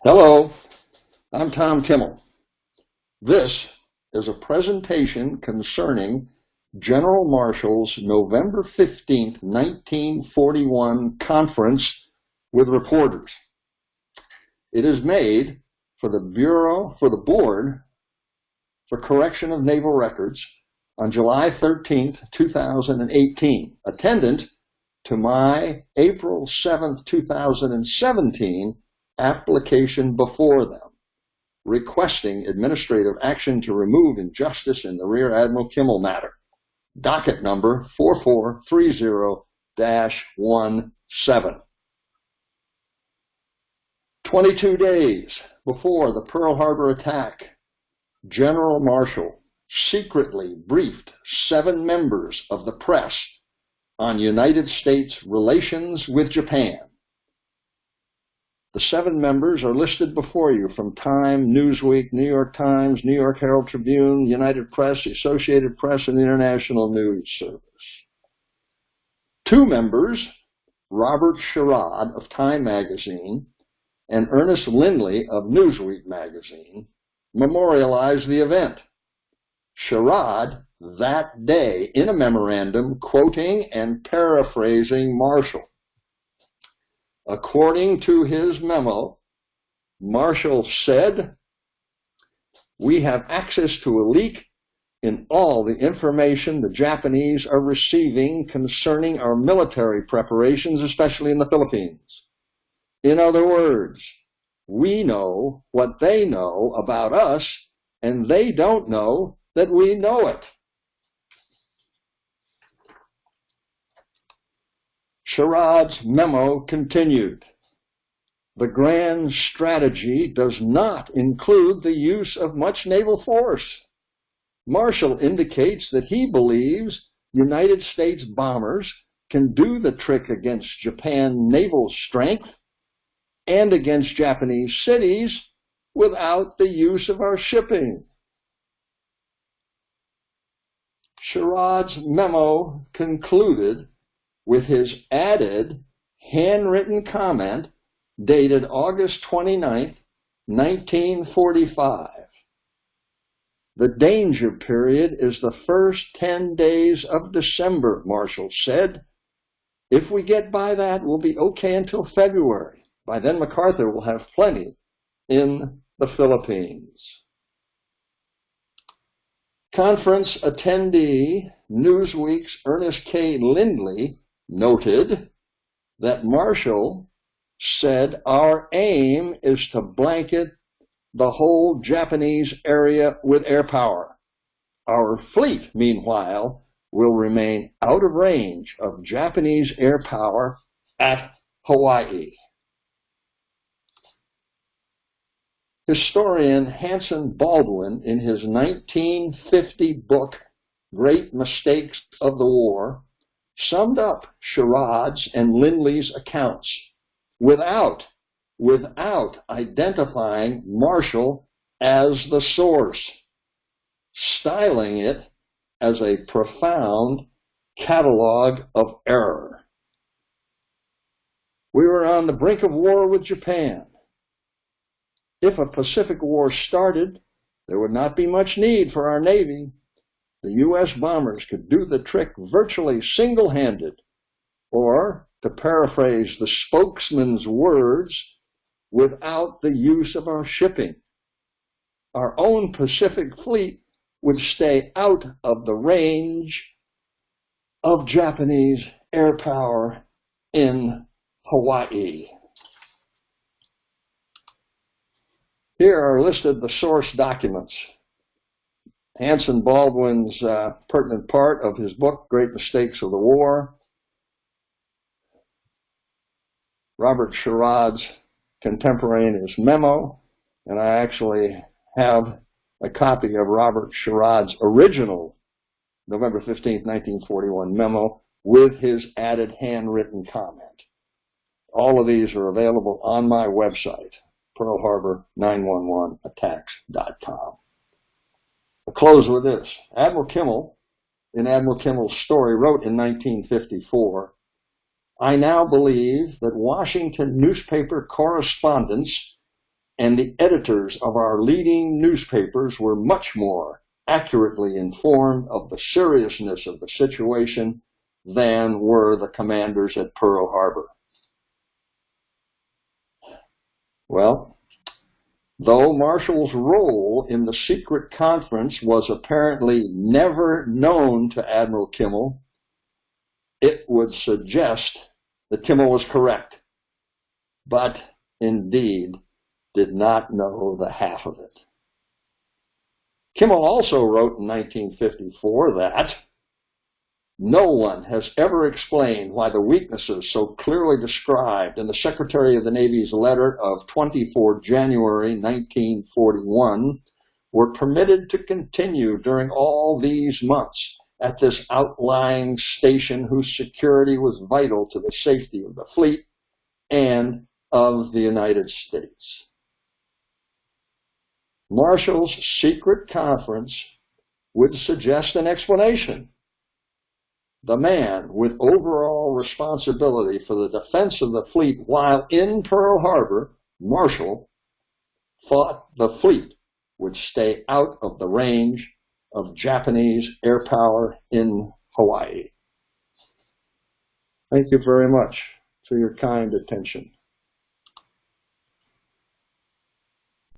Hello, I'm Tom Kimmel. This is a presentation concerning General Marshall's November 15, 1941 conference with reporters. It is made for the Board for Correction of Naval Records on July 13, 2018, attendant to my April 7, 2017 application before them, requesting administrative action to remove injustice in the Rear Admiral Kimmel matter, docket number 4430-17. 22 days before the Pearl Harbor attack, General Marshall secretly briefed 7 members of the press on United States relations with Japan. The 7 members are listed before you from Time, Newsweek, New York Times, New York Herald Tribune, United Press, the Associated Press, and the International News Service. 2 members, Robert Sherrod of Time magazine and Ernest Lindley of Newsweek magazine, memorialized the event. Sherrod that day in a memorandum quoting and paraphrasing Marshall. According to his memo, Marshall said, "We have access to a leak in all the information the Japanese are receiving concerning our military preparations, especially in the Philippines. In other words, we know what they know about us, and they don't know that we know it." Sherrod's memo continued. The grand strategy does not include the use of much naval force. Marshall indicates that he believes United States bombers can do the trick against Japan naval strength and against Japanese cities without the use of our shipping. Sherrod's memo concluded with his added handwritten comment dated August 29, 1945. The danger period is the first 10 days of December, Marshall said. If we get by that, we'll be okay until February. By then, MacArthur will have plenty in the Philippines. Conference attendee Newsweek's Ernest K. Lindley noted that Marshall said, "Our aim is to blanket the whole Japanese area with air power. Our fleet, meanwhile, will remain out of range of Japanese air power at Hawaii." Historian Hanson Baldwin, in his 1950 book, Great Mistakes of the War, summed up Sherrod's and Lindley's accounts without identifying Marshall as the source, styling it as a profound catalogue of error. We were on the brink of war with Japan. If a Pacific War started, there would not be much need for our Navy. The U.S. bombers could do the trick virtually single-handed, or, to paraphrase the spokesman's words, without the use of our shipping. Our own Pacific fleet would stay out of the range of Japanese air power in Hawaii. Here are listed the source documents. Hanson Baldwin's pertinent part of his book, Great Mistakes of the War. Robert Sherrod's contemporaneous memo, and I actually have a copy of Robert Sherrod's original November 15, 1941 memo with his added handwritten comment. All of these are available on my website, pearlharbor911attacks.com. I'll close with this. Admiral Kimmel, in Admiral Kimmel's story, wrote in 1954, "I now believe that Washington newspaper correspondents and the editors of our leading newspapers were much more accurately informed of the seriousness of the situation than were the commanders at Pearl Harbor. Well, though Marshall's role in the secret conference was apparently never known to Admiral Kimmel, it would suggest that Kimmel was correct, but indeed did not know the half of it. Kimmel also wrote in 1954 that no one has ever explained why the weaknesses so clearly described in the Secretary of the Navy's letter of 24 January 1941 were permitted to continue during all these months at this outlying station whose security was vital to the safety of the fleet and of the United States. Marshall's secret conference would suggest an explanation. The man with overall responsibility for the defense of the fleet while in Pearl Harbor, Marshall, thought the fleet would stay out of the range of Japanese air power in Hawaii. Thank you very much for your kind attention.